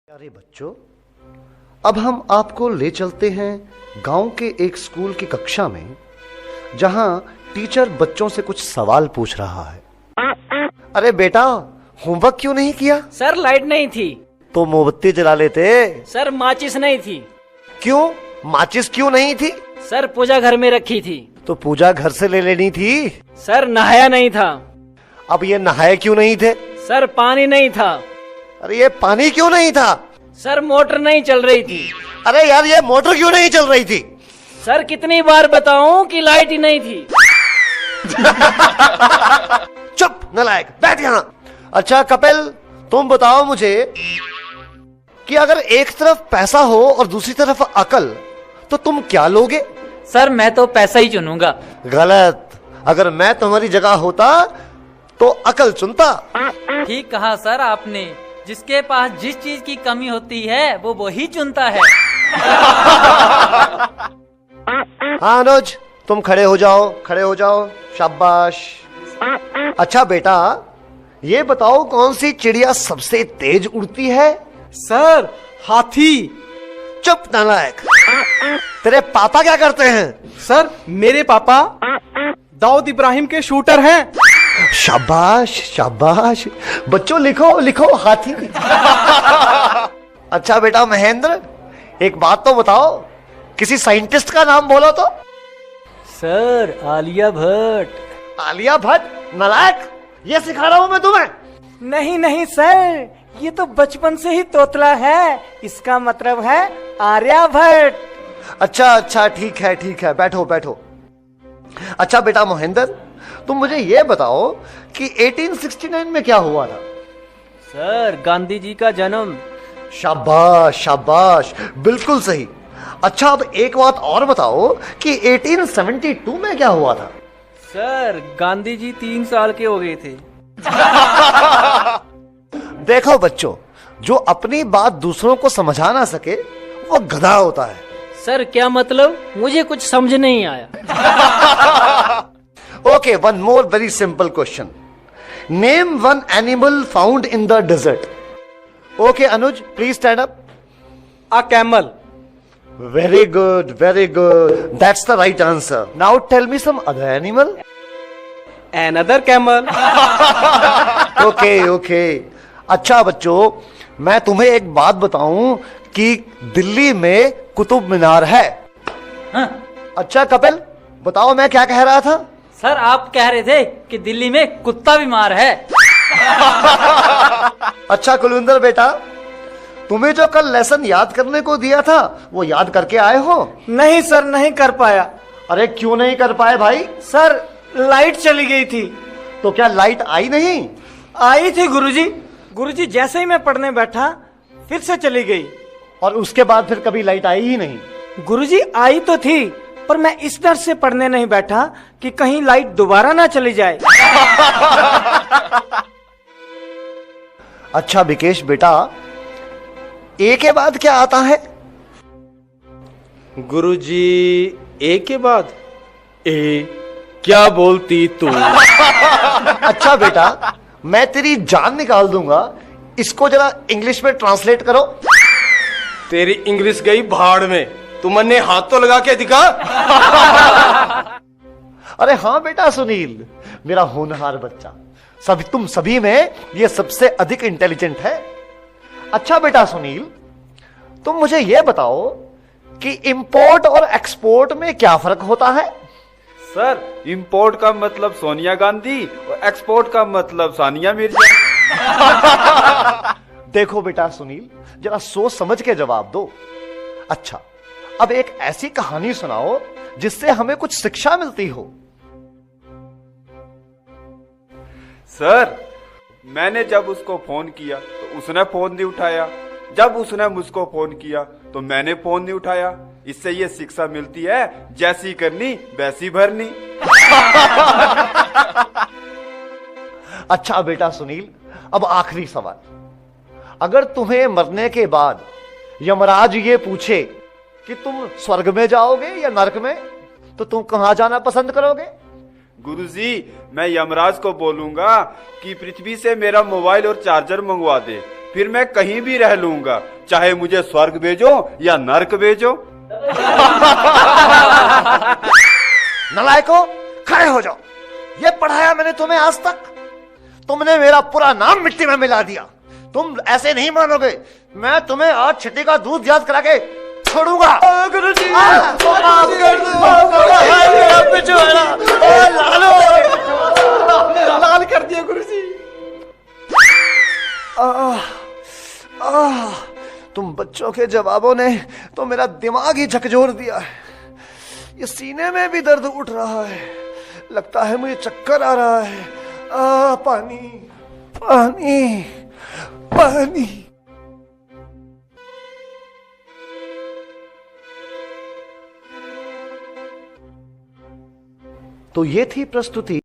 प्यारे बच्चों, अब हम आपको ले चलते हैं गांव के एक स्कूल की कक्षा में, जहां टीचर बच्चों से कुछ सवाल पूछ रहा है। अरे बेटा, होमवर्क क्यों नहीं किया? सर लाइट नहीं थी। तो मोमबत्ती जला लेते। सर माचिस नहीं थी। क्यों? माचिस क्यों नहीं थी? सर पूजा घर में रखी थी। तो पूजा घर से ले लेनी थी। सर नहाया नहीं था। अब ये नहाए क्यों नहीं थे? सर पानी नहीं था। अरे ये पानी क्यों नहीं था? सर मोटर नहीं चल रही थी। अरे यार, ये मोटर क्यों नहीं चल रही थी? सर कितनी बार बताऊं कि लाइट ही नहीं थी। चुप नालायक, बैठ यहाँ। अच्छा कपिल, तुम बताओ मुझे कि अगर एक तरफ पैसा हो और दूसरी तरफ अकल, तो तुम क्या लोगे? सर मैं तो पैसा ही चुनूंगा। गलत। अगर मैं तुम्हारी जगह होता तो अकल चुनता। ठीक कहा सर आपने। जिसके पास जिस चीज की कमी होती है वो वही चुनता है। हाँ अनुज, तुम खड़े हो जाओ, खड़े हो जाओ, शाबाश। अच्छा बेटा, ये बताओ कौन सी चिड़िया सबसे तेज उड़ती है? सर हाथी। चुप नालायक। तेरे पापा क्या करते हैं? सर मेरे पापा दाऊद इब्राहिम के शूटर हैं। शाबाश शाबाश। बच्चों लिखो लिखो, हाथी। अच्छा बेटा महेंद्र, एक बात तो बताओ, किसी साइंटिस्ट का नाम बोलो तो। सर आलिया भट्ट। आलिया भट्ट? नालायक, ये सिखा रहा हूं मैं तुम्हें। नहीं नहीं सर, ये तो बचपन से ही तोतला है। इसका मतलब है आर्यभट्ट। अच्छा ठीक है, बैठो बैठो। अच्छा बेटा महेंद्र, तुम मुझे ये बताओ कि 1869 में क्या हुआ था? सर गांधी जी का जन्म। शाबाश शाबाश, बिल्कुल सही। अच्छा अब एक बात और बताओ कि 1872 में क्या हुआ था? सर गांधी जी 3 साल के हो गए थे। देखो बच्चों, जो अपनी बात दूसरों को समझा ना सके वो गधा होता है। सर क्या मतलब? मुझे कुछ समझ नहीं आया। Okay, one more very simple question. Name one animal found in the desert. Okay Anuj, please stand up. A camel. Very good, that's the right answer. Now tell me some other animal. Another camel. Okay. अच्छा बच्चों, मैं तुम्हें एक बात बताऊं कि दिल्ली में कुतुब मीनार है। हाँ? अच्छा कपिल, बताओ मैं क्या कह रहा था? सर आप कह रहे थे कि दिल्ली में कुत्ता बीमार है। अच्छा कुलविंदर बेटा, तुम्हें जो कल लेसन याद करने को दिया था वो याद करके आए हो? नहीं सर, नहीं कर पाया। अरे क्यों नहीं कर पाए भाई? सर लाइट चली गई थी। तो क्या लाइट आई नहीं? आई थी गुरुजी। गुरुजी जैसे ही मैं पढ़ने बैठा फिर से चली गई। और उसके बाद फिर कभी लाइट आई ही नहीं? गुरुजी आई तो थी, पर मैं इस डर से पढ़ने नहीं बैठा कि कहीं लाइट दोबारा ना चली जाए। अच्छा विकेश बेटा, ए के बाद क्या आता है? गुरुजी ए के बाद ए क्या बोलती तू? अच्छा बेटा, मैं तेरी जान निकाल दूंगा, इसको जरा इंग्लिश में ट्रांसलेट करो। तेरी इंग्लिश गई भाड़ में, तुमने हाथ तो लगा के दिखा। अरे हाँ बेटा सुनील, मेरा होनहार बच्चा, तुम सभी में ये सबसे अधिक इंटेलिजेंट है। अच्छा बेटा सुनील, तुम मुझे ये बताओ कि इंपोर्ट और एक्सपोर्ट में क्या फर्क होता है? सर इंपोर्ट का मतलब सोनिया गांधी और एक्सपोर्ट का मतलब सानिया मिर्जा। देखो बेटा सुनील, जरा सोच समझ के जवाब दो। अच्छा, अब एक ऐसी कहानी सुनाओ जिससे हमें कुछ शिक्षा मिलती हो। सर मैंने जब उसको फोन किया तो उसने फोन नहीं उठाया, जब उसने मुझको फोन किया तो मैंने फोन नहीं उठाया। इससे ये शिक्षा मिलती है, जैसी करनी वैसी भरनी। अच्छा बेटा सुनील, अब आखिरी सवाल। अगर तुम्हें मरने के बाद यमराज ये पूछे कि तुम स्वर्ग में जाओगे या नरक में, तो तुम कहां जाना पसंद करोगे? गुरुजी मैं यमराज को बोलूंगा कि पृथ्वी से मेरा मोबाइल और चार्जर मंगवा दे, फिर मैं कहीं भी रह लूंगा, चाहे मुझे स्वर्ग भेजो या नर्क भेजो। नलायको, खड़े हो जाओ। ये पढ़ाया मैंने तुम्हें आज तक? तुमने मेरा पूरा नाम मिट्टी में मिला दिया। तुम ऐसे नहीं मानोगे, मैं तुम्हें आज छिट्टी का दूध याद करा के छोड़ूंगा। गुरुजी, माफ कर दो। लाल कर दिया गुरुजी। तुम बच्चों के जवाबों ने तो मेरा दिमाग ही झकझोर दिया है। ये सीने में भी दर्द उठ रहा है, लगता है मुझे चक्कर आ रहा है। पानी पानी पानी। तो ये थी प्रस्तुति